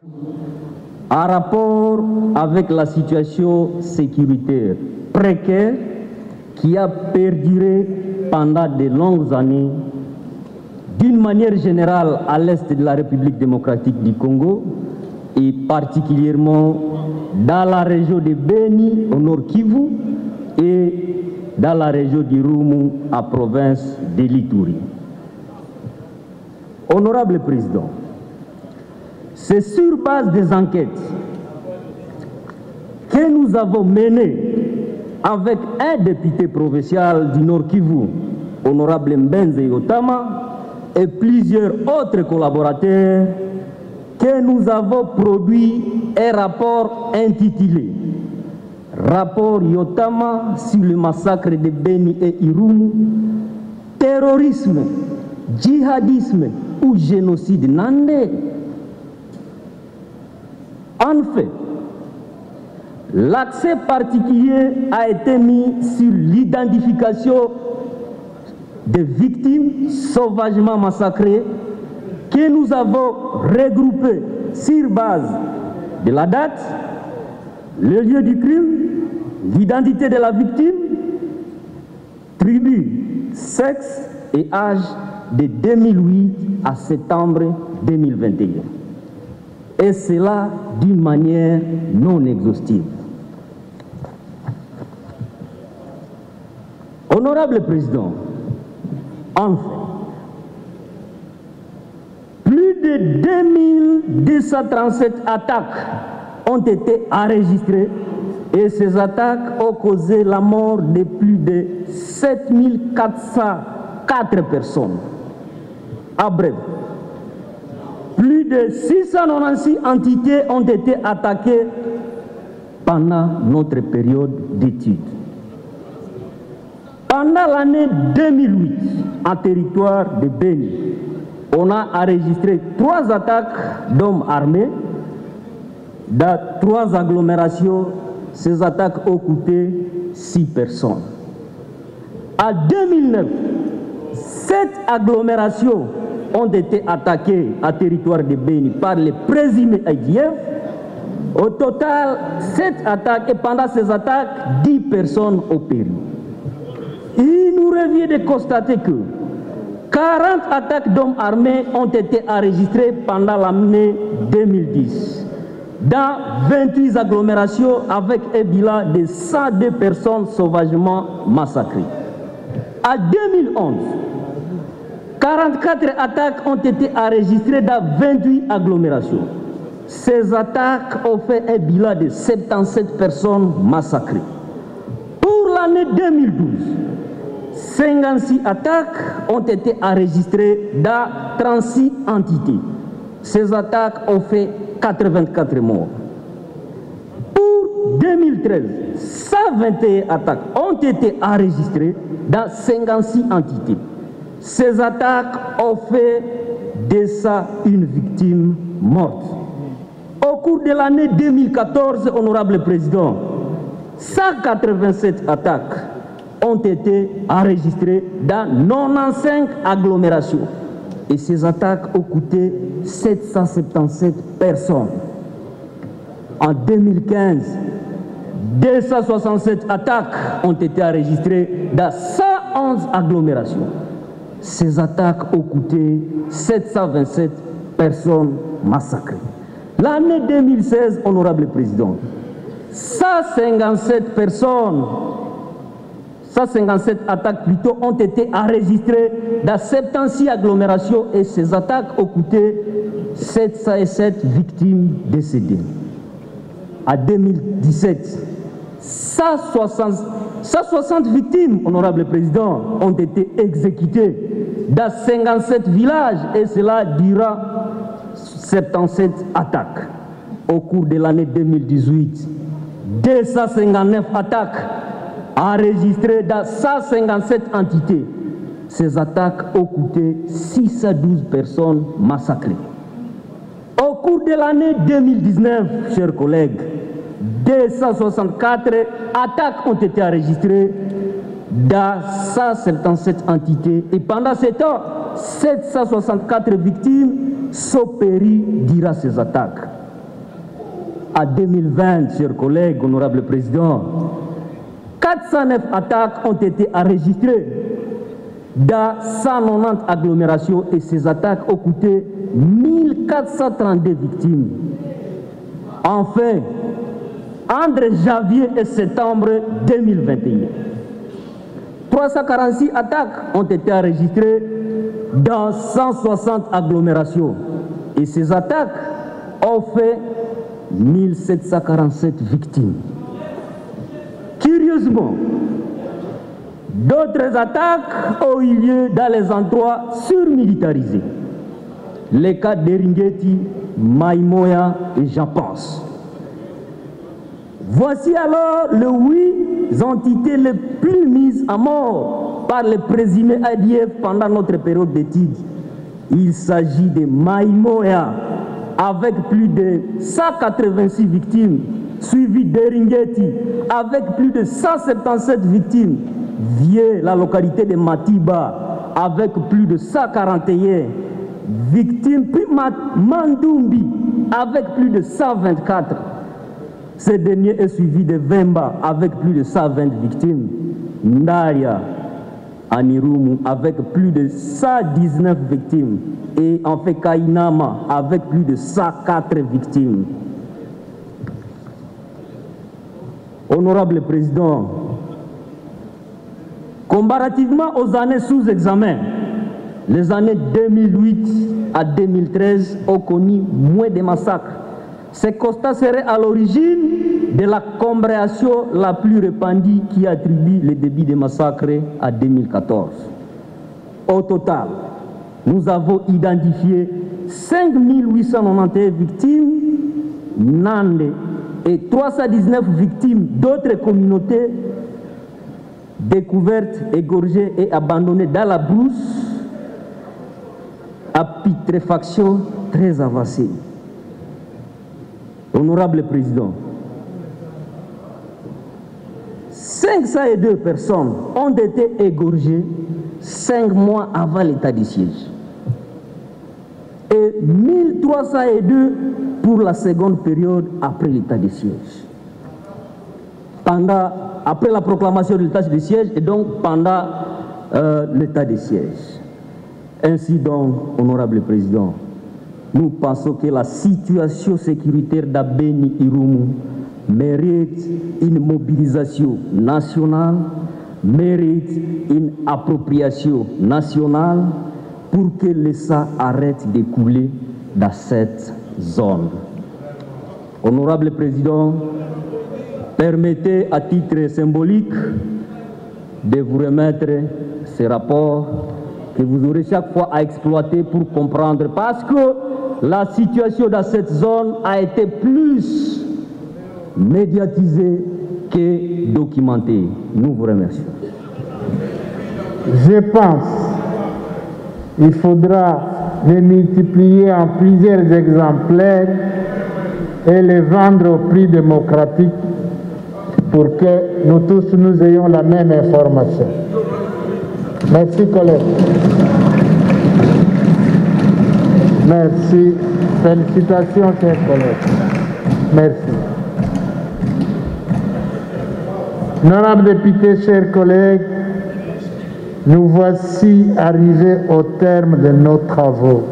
En rapport avec la situation sécuritaire précaire qui a perduré pendant de longues années, d'une manière générale à l'est de la République démocratique du Congo et particulièrement dans la région de Beni au nord Kivu et dans la région du Rumu à province de l'Ituri. Honorable Président, c'est sur base des enquêtes que nous avons menées avec un député provincial du Nord Kivu, Honorable Mbenze Yotama, et plusieurs autres collaborateurs que nous avons produit un rapport intitulé Rapport Yotama sur le massacre de Beni et Irumu, terrorisme, djihadisme ou génocide nandais. En fait, l'accès particulier a été mis sur l'identification des victimes sauvagement massacrées que nous avons regroupées sur base de la date, le lieu du crime, l'identité de la victime, tribu, sexe et âge de 2008 à septembre 2021. Et cela d'une manière non exhaustive. Honorable Président, enfin, plus de 2237 attaques ont été enregistrées et ces attaques ont causé la mort de plus de 7404 personnes. À bref, plus de 696 entités ont été attaquées pendant notre période d'études. Pendant l'année 2008, en territoire de Beni, on a enregistré 3 attaques d'hommes armés dans 3 agglomérations. Ces attaques ont coûté 6 personnes. En 2009, 7 agglomérations ont été attaqués à territoire de Beni par les présumés ADF. Au total, 7 attaques et pendant ces attaques, 10 personnes ont péri. Il nous revient de constater que 40 attaques d'hommes armés ont été enregistrées pendant l'année 2010 dans 28 agglomérations avec un bilan de 102 personnes sauvagement massacrées. En 2011, 44 attaques ont été enregistrées dans 28 agglomérations. Ces attaques ont fait un bilan de 77 personnes massacrées. Pour l'année 2012, 56 attaques ont été enregistrées dans 36 entités. Ces attaques ont fait 84 morts. Pour 2013, 121 attaques ont été enregistrées dans 56 entités. Ces attaques ont fait de ça une victime morte. Au cours de l'année 2014, Honorable Président, 187 attaques ont été enregistrées dans 95 agglomérations. Et ces attaques ont coûté 777 personnes. En 2015, 267 attaques ont été enregistrées dans 111 agglomérations. Ces attaques ont coûté 727 personnes massacrées. L'année 2016, Honorable Président, 157 attaques plutôt ont été enregistrées dans 76 agglomérations et ces attaques ont coûté 707 victimes décédées. En 2017, 160 victimes, Honorable Président, ont été exécutées dans 57 villages et cela durant 77 attaques. Au cours de l'année 2018, 259 attaques enregistrées dans 157 entités. Ces attaques ont coûté 612 personnes massacrées. Au cours de l'année 2019, chers collègues, 264 attaques ont été enregistrées dans 177 entités et pendant ce temps, 764 victimes sont péries durant ces attaques. à 2020, chers collègues, honorable président, 409 attaques ont été enregistrées dans 190 agglomérations et ces attaques ont coûté 1432 victimes. Enfin, entre janvier et septembre 2021, 346 attaques ont été enregistrées dans 160 agglomérations et ces attaques ont fait 1747 victimes. Curieusement, d'autres attaques ont eu lieu dans les endroits surmilitarisés. Les cas d'Eringeti, Maïmoya et j'en pense. Voici alors les 8 entités les plus mises à mort par les présumés ADF pendant notre période d'études. Il s'agit de Maïmoya avec plus de 186 victimes, suivi d'Eringeti avec plus de 177 victimes, Vieux, la localité de Matiba avec plus de 141 victimes, puis Mandoumbi avec plus de 124. Ce dernier est suivi de Vemba avec plus de 120 victimes, Ndaria à Nirumu avec plus de 119 victimes et en fait Kainama avec plus de 104 victimes. Honorable Président, comparativement aux années sous examen, les années 2008 à 2013 ont connu moins de massacres. Ces constats seraient à l'origine de la compréhension la plus répandue qui attribue le début des massacres à 2014. Au total, nous avons identifié 5891 victimes Nande et 319 victimes d'autres communautés découvertes, égorgées et abandonnées dans la brousse à putréfaction très avancée. Honorable Président, 502 personnes ont été égorgées 5 mois avant l'état de siège et 1302 pour la seconde période après l'état de siège. Après la proclamation de l'état de siège et donc pendant l'état de siège. Ainsi donc, honorable Président, nous pensons que la situation sécuritaire d'Abeni Irumu mérite une mobilisation nationale, mérite une appropriation nationale pour que le sang arrête de couler dans cette zone. Honorable Président, permettez à titre symbolique de vous remettre ce rapport que vous aurez chaque fois à exploiter pour comprendre, parce que la situation dans cette zone a été plus médiatisée que documentée. Nous vous remercions. Je pense qu'il faudra les multiplier en plusieurs exemplaires et les vendre au prix démocratique pour que nous tous nous ayons la même information. Merci, collègues. Merci. Félicitations, chers collègues. Merci. Honorables députés, chers collègues, nous voici arrivés au terme de nos travaux.